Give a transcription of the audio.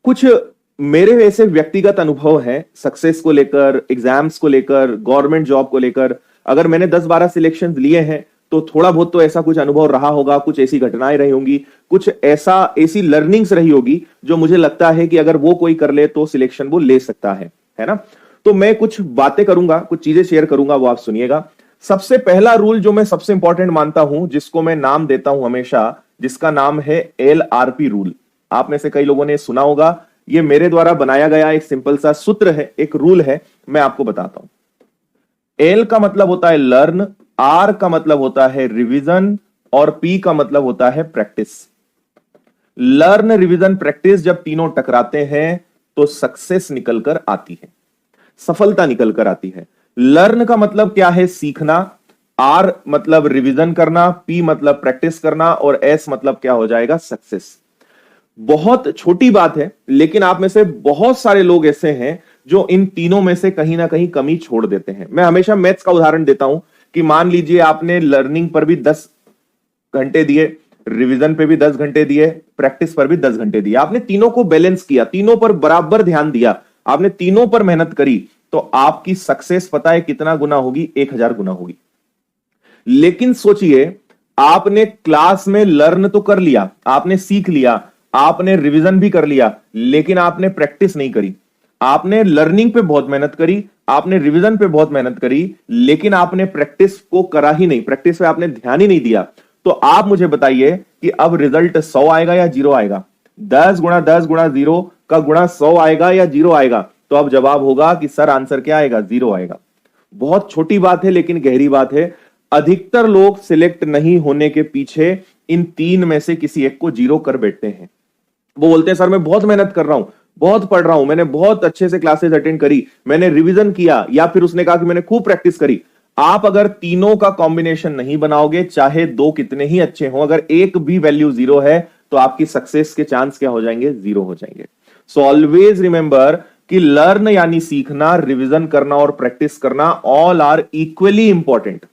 कुछ मेरे ऐसे व्यक्तिगत अनुभव है सक्सेस को लेकर, एग्जाम्स को लेकर, गवर्नमेंट जॉब को लेकर। अगर मैंने 10-12 सिलेक्शन लिए हैं तो थोड़ा बहुत तो ऐसा कुछ अनुभव रहा होगा, कुछ ऐसी घटनाएं रही होंगी, कुछ ऐसी लर्निंग्स रही होगी जो मुझे लगता है कि अगर वो कोई कर ले तो सिलेक्शन वो ले सकता है ना। तो मैं कुछ बातें करूंगा, कुछ चीजें शेयर करूंगा, वो आप सुनिएगा। सबसे पहला रूल जो मैं सबसे इंपॉर्टेंट मानता हूं, जिसको मैं नाम देता हूं हमेशा, जिसका नाम है LRP रूल। आप में से कई लोगों ने सुना होगा। ये मेरे द्वारा बनाया गया एक सिंपल सा सूत्र है, एक रूल है, मैं आपको बताता हूं। L का मतलब होता है लर्न, R का मतलब होता है रिवीजन और P का मतलब होता है प्रैक्टिस। लर्न, रिवीजन, प्रैक्टिस जब तीनों टकराते हैं तो सक्सेस निकल कर आती है, सफलता निकल कर आती है। लर्न का मतलब क्या है? सीखना। R मतलब रिवीजन करना, P मतलब प्रैक्टिस करना और S मतलब क्या हो जाएगा? सक्सेस। बहुत छोटी बात है, लेकिन आप में से बहुत सारे लोग ऐसे हैं जो इन तीनों में से कहीं ना कहीं कमी छोड़ देते हैं। मैं हमेशा मैथ्स का उदाहरण देता हूं कि मान लीजिए आपने लर्निंग पर भी 10 घंटे दिए, रिवीजन पे भी 10 घंटे दिए, प्रैक्टिस पर भी 10 घंटे दिए। आपने तीनों को बैलेंस किया, तीनों पर बराबर ध्यान दिया, आपने तीनों पर मेहनत करी, तो आपकी सक्सेस पता है कितना गुना होगी? 1000 गुना होगी। लेकिन सोचिए, आपने क्लास में लर्न तो कर लिया, आपने सीख लिया, आपने रिवीजन भी कर लिया, लेकिन आपने प्रैक्टिस नहीं करी। आपने लर्निंग पे बहुत मेहनत करी, आपने रिवीजन पे बहुत मेहनत करी, लेकिन आपने प्रैक्टिस को करा ही नहीं, प्रैक्टिस पे आपने ध्यान ही नहीं दिया। तो आप मुझे बताइए कि अब रिजल्ट 100 आएगा या 0 आएगा? 10 गुणा 10 गुणा 0 का गुणा 100 आएगा या 0 आएगा? तो अब जवाब होगा कि सर आंसर क्या आएगा? 0 आएगा। बहुत छोटी बात है लेकिन गहरी बात है। अधिकतर लोग सिलेक्ट नहीं होने के पीछे इन तीन में से किसी एक को 0 कर बैठते हैं। वो बोलते हैं सर मैं बहुत मेहनत कर रहा हूं, बहुत पढ़ रहा हूं, मैंने बहुत अच्छे से क्लासेस अटेंड करी, मैंने रिवीजन किया, या फिर उसने कहा कि मैंने खूब प्रैक्टिस करी। आप अगर तीनों का कॉम्बिनेशन नहीं बनाओगे, चाहे दो कितने ही अच्छे हों, अगर एक भी वैल्यू 0 है तो आपकी सक्सेस के चांस क्या हो जाएंगे? 0 हो जाएंगे। सो ऑलवेज रिमेंबर कि लर्न यानी सीखना, रिवीजन करना और प्रैक्टिस करना, ऑल आर इक्वली इंपॉर्टेंट।